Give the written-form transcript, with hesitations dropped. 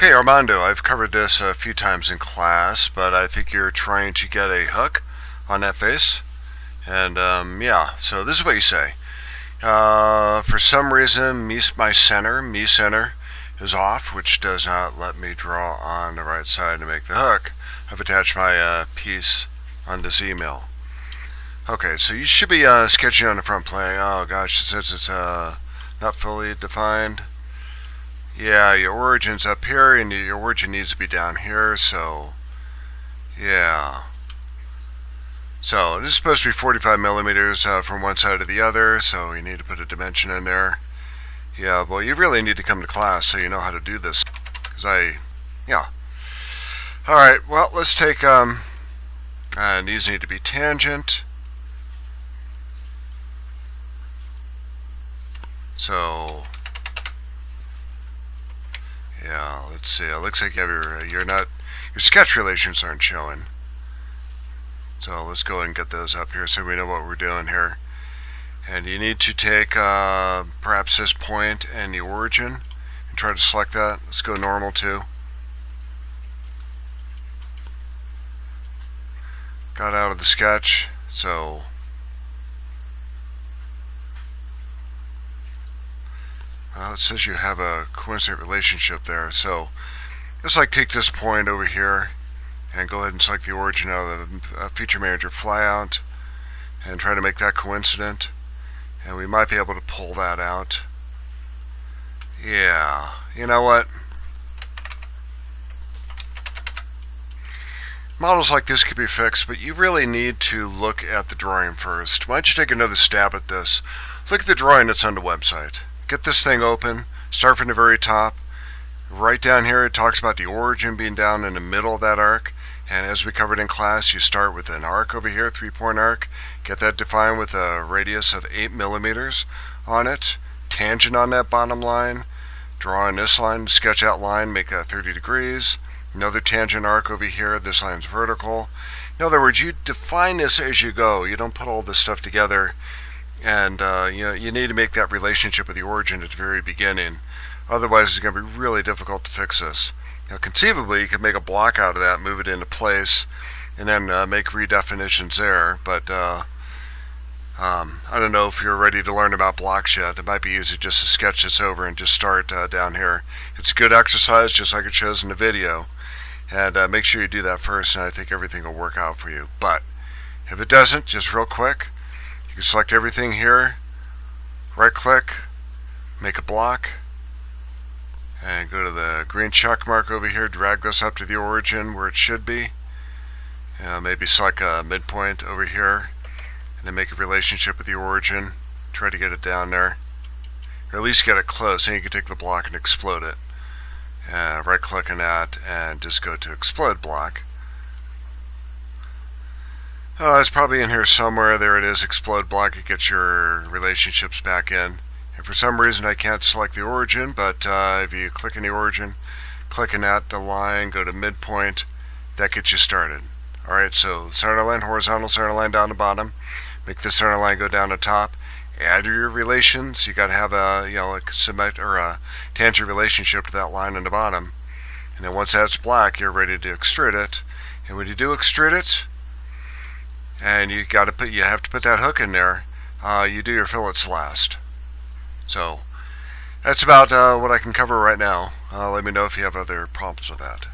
Okay, Armando, I've covered this a few times in class, but I think you're trying to get a hook on that face. And yeah, so this is what you say. For some reason, my center, is off, which does not let me draw on the right side to make the hook. I've attached my piece on this email. Okay, so you should be sketching on the front plane. Oh gosh, since it's not fully defined. Yeah, your origin's up here, and your origin needs to be down here, so yeah. So this is supposed to be 45 millimeters from one side to the other, so you need to put a dimension in there. Yeah, well, you really need to come to class so you know how to do this, because yeah. Alright, well, let's take, and these need to be tangent. So, yeah, let's see. It looks like you have your sketch relations aren't showing. So let's go ahead and get those up here so we know what we're doing here. And you need to take perhaps this point and the origin and try to select that. Let's go normal too. Got out of the sketch, so it says you have a coincident relationship there. So let's take this point over here and go ahead and select the origin out of the feature manager flyout and try to make that coincident, and we might be able to pull that out. Yeah, you know what, models like this could be fixed, but you really need to look at the drawing first. Why don't you take another stab at this? Look at the drawing that's on the website. Get this thing open, start from the very top. Right down here it talks about the origin being down in the middle of that arc, and as we covered in class, you start with an arc over here, 3-point arc. Get that defined with a radius of 8 millimeters on it. Tangent on that bottom line. Draw on this line, sketch out line, make that 30 degrees. Another tangent arc over here, this line's vertical. In other words, you define this as you go. You don't put all this stuff together, and you need to make that relationship with the origin at the very beginning. Otherwise, it's going to be really difficult to fix this. Now, conceivably, you could make a block out of that, move it into place, and then make redefinitions there. But I don't know if you're ready to learn about blocks yet. It might be easy just to sketch this over and just start down here. It's a good exercise, just like it shows in the video. And make sure you do that first, and I think everything will work out for you. But if it doesn't, just real quick, you can select everything here, right-click, make a block, and go to the green check mark over here, drag this up to the origin where it should be. Maybe select a midpoint over here, and then make a relationship with the origin. Try to get it down there, or at least get it close, and you can take the block and explode it. Right click on that, and just go to explode block. It's probably in here somewhere. There it is, explode block. It gets your relationships back in. And for some reason I can't select the origin, but if you click on the origin, click on that, the line, go to midpoint, that gets you started. Alright, so center line, horizontal center line down the bottom, make the center line go down the top, add your relations. You got to have a tangent relationship to that line on the bottom, and then once that's black, you're ready to extrude it. And when you do extrude it, and you have to put that hook in there, you do your fillets last. So that's about what I can cover right now. Let me know if you have other problems with that.